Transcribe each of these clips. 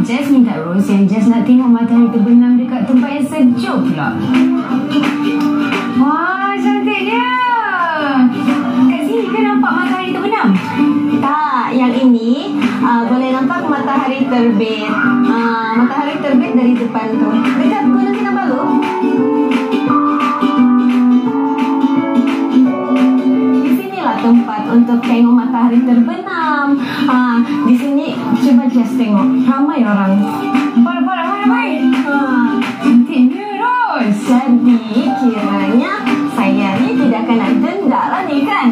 Jess minta Rose yang Jess nak tengok matahari terbenam dekat tempat yang sejuk pula. Wah, cantiknya. Kat sini kan nampak matahari terbenam? Tak, yang ini boleh nampak matahari terbit. Matahari terbit dari depan tu. Dekat Gunung Kinabalu. Di sinilah tempat untuk tengok matahari terbenam. Di sini coba Jess tengok. Ramai orang. Ramai. Cantiknya, Rose. Jadi kiranya saya ni tidak kena denda lah ni kan?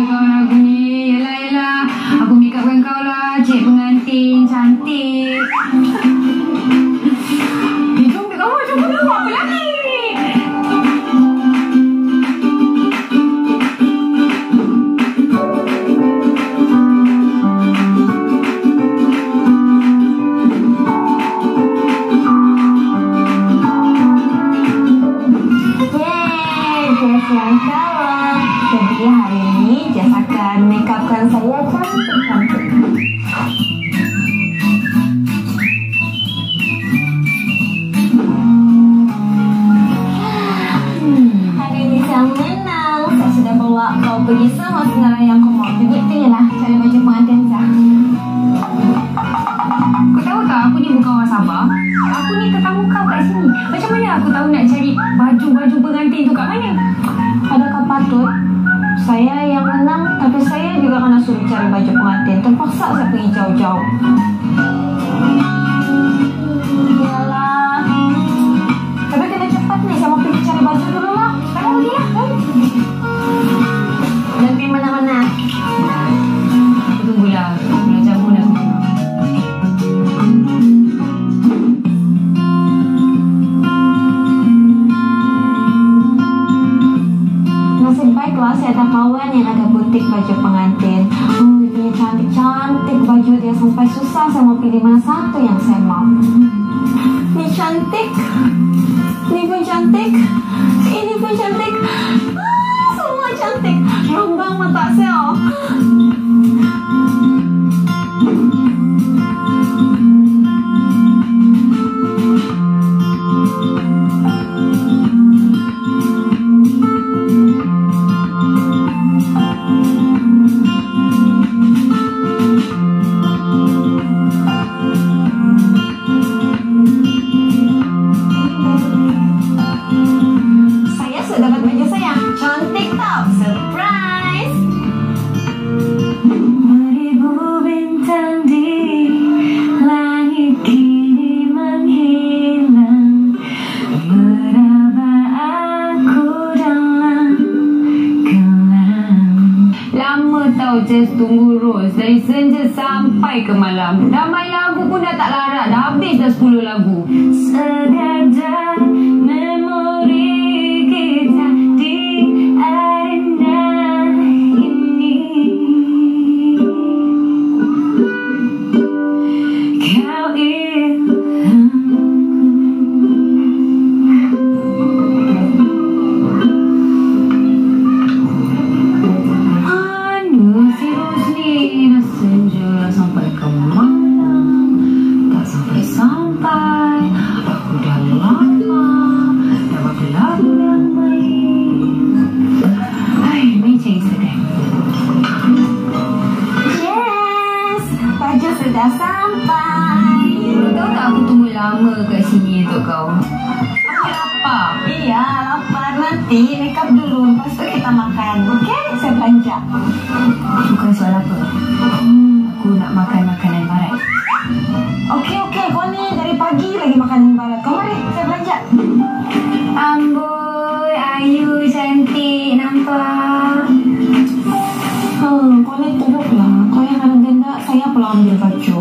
Kawan aku ni. Yelah. Aku make upkan kau lah. Cik pengantin. Cantik. Jom kamu. Jom dulu. Apa lagi? Yang kalah. Jadi hari ini Jess akan make upkan saya cantik-cantik. Hari ini saya menang. Saya sudah bawa kau pergi semua segala yang kau mau. Jadi pilihlah cari baju pengantin saya. Kau tahu tak aku ni bukan orang Sabah. Aku ni tetamu kau kat sini. Macam mana aku tahu nak cari baju-baju pengantin tu kat mana? Adakah patut saya yang menang, tapi saya juga kena suruh cari baju pengantin. Terpaksa saya pergi jauh-jauh. Yalah. Tapi kena cepat nih, saya mau pergi cari baju dulu lah. Saya pergi lah kan? Dan pergi mana-mana. Aku tunggulah. Belajar pun aku tunggu. Baiklah, saya ada kawan yang ada butik baju pengantin. Dia cantik-cantik baju dia sampai susah saya mau pilih mana satu yang saya mau. Ini cantik, ini pun cantik, ini pun cantik. Semua cantik. Rambang mata saya. Jess tunggu Rose dari senja sampai ke malam. Dah main lagu pun dah tak larat. Dah habis dah 10 lagu. Sekadar memori kita di arena ini. Kau sampai ke malam, tak sampai-sampai. Aku dah lama dah buat lagu yang baik. Hai, macam Instagram. Yes, baju sudah sampai. Tahu tak aku tunggu lama kat sini untuk kau. Aku lapar. Iya, lapar. Nanti make up dulu, lepas tu kita makan. Okey, saya belanja. Bukan soal apa. Aku nak makan makanan barat. Okey, kau ni dari pagi lagi makan barat. Kau mari, saya belanja. Amboi, Ayu cantik nampak. Kau ni teruklah. Kau yang ada denda, saya pula ambil baju.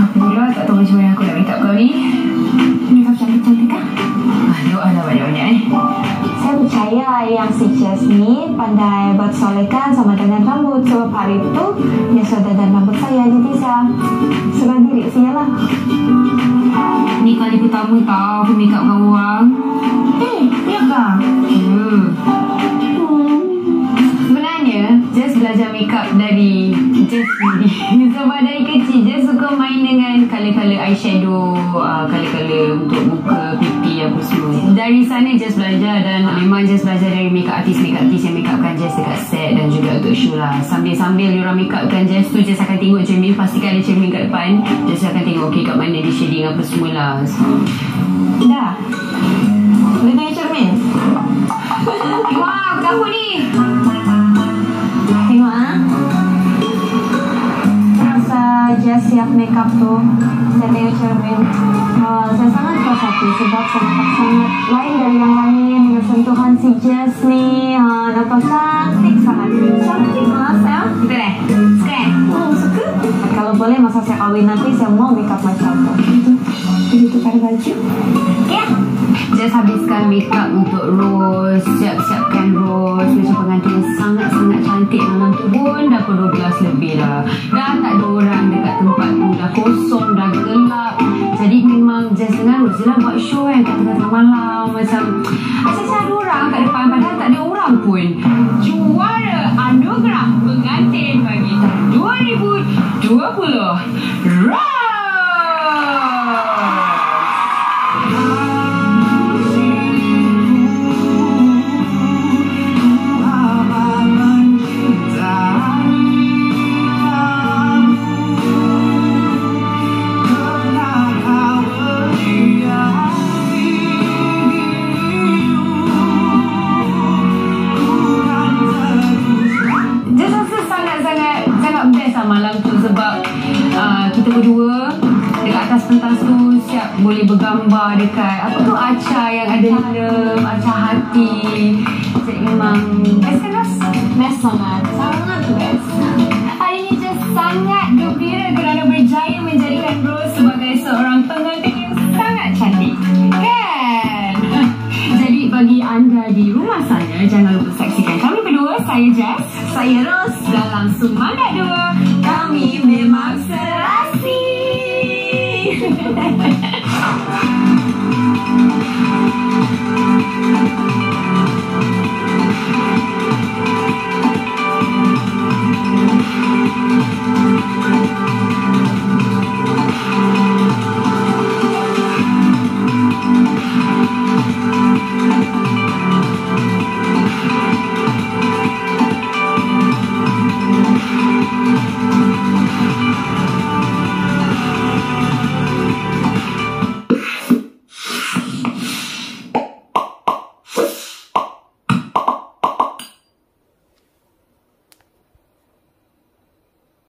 Aku pula tak tahu macam mana aku nak make up kau ni. Make up cantik-cantik kan? Doalah banyak-banyak Saya percaya yang si Jess ni pandai buat solekan sama dandan rambut. Sebab hari itu dia sudah dandan rambut saya. Jadi saya serah diri saya lah. Ni kali pertama tau aku make up kau orang. Ya kah? Sebenarnya Jess belajar make up dari Jess sendiri. Sebab dengan color-color eyeshadow, color-color untuk muka, pipi apa semua. Dari sana Jess belajar, dan memang Jess belajar dari makeup artist yang make upkan Jess dekat set dan juga untuk show lah. Sambil diorang make upkan Jess tu, Jess akan tengok cermin, pastikan ada cermin kat depan. Jess akan tengok okay kat mana di shading apa semualah. Dah. Boleh tengok cermin? Wah, kamu ni. Tengok Masa Jess siap makeup tu, saya tengok cermin. Saya sangat puas hati sebab saya nampak sangat lain dari yang lain. Dengan sentuhan si Jess ni, nampak cantik sangat. Cantik lah saya. Betul eh? Suka eh? Suka. Kalau boleh masa saya kahwin nanti, saya mau makeup macam tu. Itu tukar baju. Ya. Jess habiskan makeup untuk Rose, siap-siapkan Rose macam pengantin yang sangat-sangat cantik. Malam tu pun dah pukul 12 lebih dah. Dah tak ada orang dekat tempat tu, dah kosong, dah gelap. Jadi memang Jess dengan Rose lah buat show kat tengah-tengah malam. Macam ada orang kat depan, padahal tak ada orang pun. Juara anugerah pengantin bagi tahun 2020 Rose. Malam tu sebab kita berdua dekat atas pentas tu siap boleh bergambar dekat apa tu, arca yang ada dalam, arca hati. Jadi memang best kan Ros? Best sangat best. Hari ni Jess sangat gembira kerana berjaya menjadikan Rose sebagai seorang pengantin yang sangat cantik, kan? Jadi bagi anda di rumah sana, jangan lupa saksikan kami berdua, saya Jess, saya Rose, dalam Sumanda 2. Kami memang serasi.